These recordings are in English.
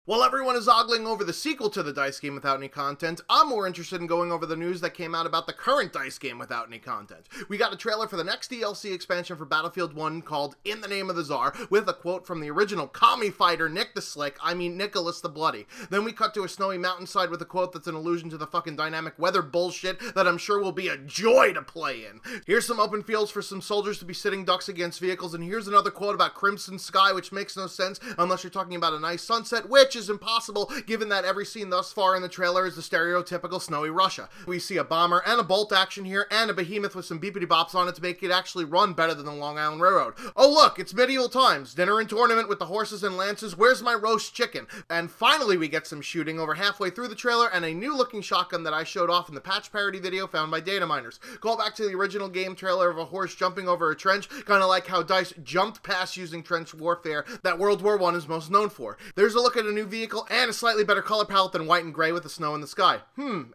While everyone is ogling over the sequel to the DICE game without any content, I'm more interested in going over the news that came out about the current DICE game without any content. We got a trailer for the next DLC expansion for Battlefield 1 called In the Name of the Tsar, with a quote from the original commie fighter Nick the Slick, Nicholas the Bloody. Then we cut to a snowy mountainside with a quote that's an allusion to the fucking dynamic weather bullshit that I'm sure will be a joy to play in. Here's some open fields for some soldiers to be sitting ducks against vehicles, and here's another quote about Crimson Sky, which makes no sense unless you're talking about a nice sunset, which is impossible given that every scene thus far in the trailer is the stereotypical snowy Russia. We see a bomber and a bolt action here and a behemoth with some beepity bops on it to make it actually run better than the Long Island Railroad. Oh look, it's medieval times, dinner and tournament with the horses and lances, where's my roast chicken? And finally we get some shooting over halfway through the trailer and a new looking shotgun that I showed off in the patch parody video found by data miners. Call back to the original game trailer of a horse jumping over a trench, kinda like how DICE jumped past using trench warfare that World War I is most known for. There's a look at a new vehicle and a slightly better color palette than white and gray with the snow in the sky.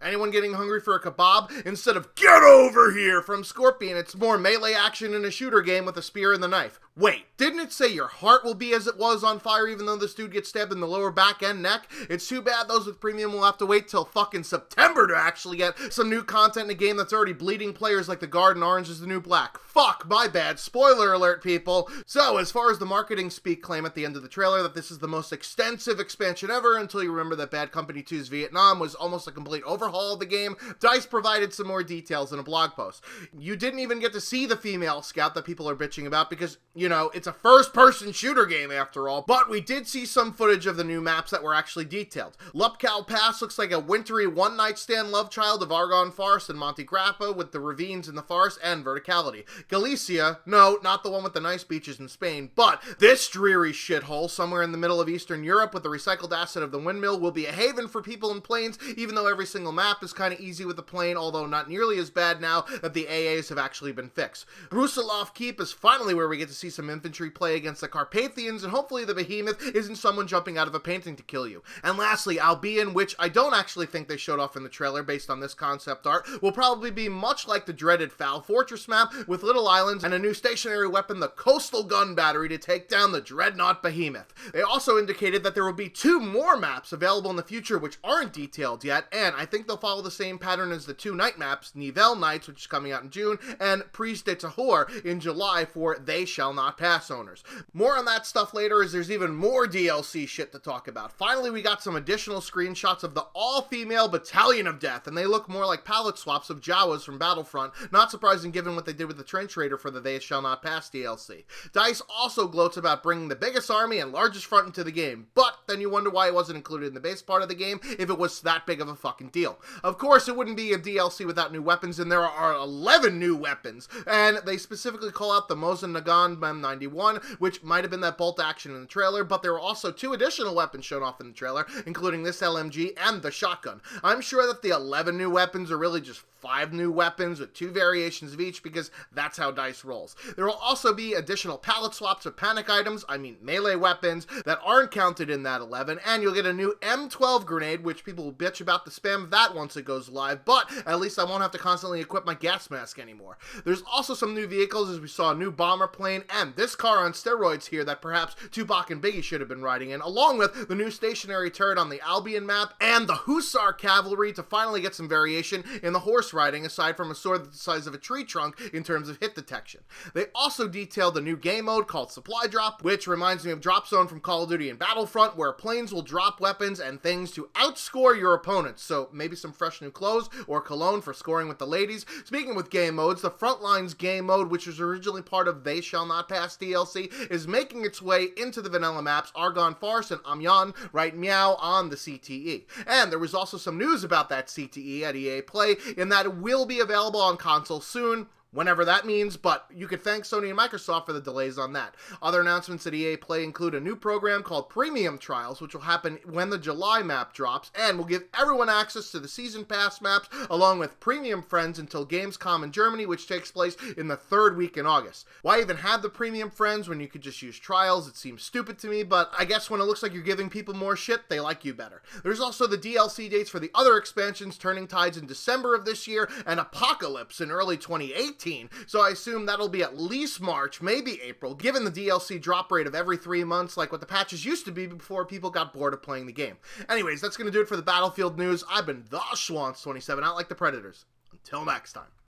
Anyone getting hungry for a kebab? Instead of "Get over here" from Scorpion, it's more melee action in a shooter game with a spear and the knife. Wait, didn't it say your heart will be as it was on fire even though this dude gets stabbed in the lower back and neck? It's too bad those with premium will have to wait till fucking September to actually get some new content in a game that's already bleeding players like the Garden Orange is the new black. Fuck, my bad. Spoiler alert, people. So, as far as the marketing speak, claim at the end of the trailer that this is the most extensive expansion ever until you remember that Bad Company 2's Vietnam was almost a complete overhaul of the game. DICE provided some more details in a blog post. You didn't even get to see the female scout that people are bitching about because, you know, it's a first-person shooter game after all, but we did see some footage of the new maps that were actually detailed. Lupkow Pass looks like a wintry one-night stand love child of Argonne Forest and Monte Grappa with the ravines in the forest and verticality. Galicia, no, not the one with the nice beaches in Spain, but this dreary shithole somewhere in the middle of Eastern Europe with the recycled acid of the windmill will be a haven for people in planes, even though every single map is kind of easy with the plane, although not nearly as bad now that the AAs have actually been fixed. Brusilov Keep is finally where we get to see some infantry play against the Carpathians, and hopefully the behemoth isn't someone jumping out of a painting to kill you. And lastly, Albion, which I don't actually think they showed off in the trailer based on this concept art, will probably be much like the dreaded Foul Fortress map with little islands and a new stationary weapon, the Coastal Gun Battery, to take down the dreadnought behemoth. They also indicated that there will be 2 more maps available in the future which aren't detailed yet, and I think they'll follow the same pattern as the 2 night maps, Nivelle Nights, which is coming out in June, and Prise de Tahor in July for They Shall Not Pass owners. More on that stuff later, as there's even more DLC shit to talk about. Finally, we got some additional screenshots of the all-female Battalion of Death, and they look more like palette swaps of Jawas from Battlefront, not surprising given what they did with the Trench Raider for the They Shall Not Pass DLC. DICE also gloats about bringing the biggest army and largest front into the game, but then you wonder why it wasn't included in the base part of the game if it was that big of a fucking deal. Of course, it wouldn't be a DLC without new weapons, and there are 11 new weapons, and they specifically call out the Mosin Nagant M91, which might have been that bolt action in the trailer, but there were also 2 additional weapons shown off in the trailer, including this LMG and the shotgun. I'm sure that the 11 new weapons are really just 5 new weapons with 2 variations of each because that's how DICE rolls. There will also be additional palette swaps of panic items, melee weapons, that aren't counted in that 11, and you'll get a new M12 grenade, which people will bitch about the spam of that once it goes live, but at least I won't have to constantly equip my gas mask anymore. There's also some new vehicles, as we saw a new bomber plane, and this car on steroids here that perhaps Tupac and Biggie should have been riding in, along with the new stationary turret on the Albion map, and the Hussar Cavalry to finally get some variation in the horse riding, aside from a sword the size of a tree trunk in terms of hit detection. They also detailed a new game mode called Supply Drop, which reminds me of Drop Zone from Call of Duty and Battlefront, where planes will drop weapons and things to outscore your opponents, so maybe some fresh new clothes or cologne for scoring with the ladies. Speaking with game modes, the Frontlines game mode, which was originally part of They Shall Not Pass DLC, is making its way into the vanilla maps Argonne Forest and Amiens, right meow, on the CTE. And there was also some news about that CTE at EA Play, in that it will be available on console soon, whenever that means, but you could thank Sony and Microsoft for the delays on that. Other announcements at EA Play include a new program called Premium Trials, which will happen when the July map drops, and will give everyone access to the Season Pass maps, along with Premium Friends until Gamescom in Germany, which takes place in the 3rd week in August. Why even have the Premium Friends when you could just use Trials? It seems stupid to me, but I guess when it looks like you're giving people more shit, they like you better. There's also the DLC dates for the other expansions, Turning Tides in December of this year, and Apocalypse in early 2018, 2018, so I assume that'll be at least March, maybe April, given the DLC drop rate of every 3 months like what the patches used to be before people got bored of playing the game. Anyways, that's going to do it for the Battlefield news. I've been the Schwantz27, out like the Predators. Until next time.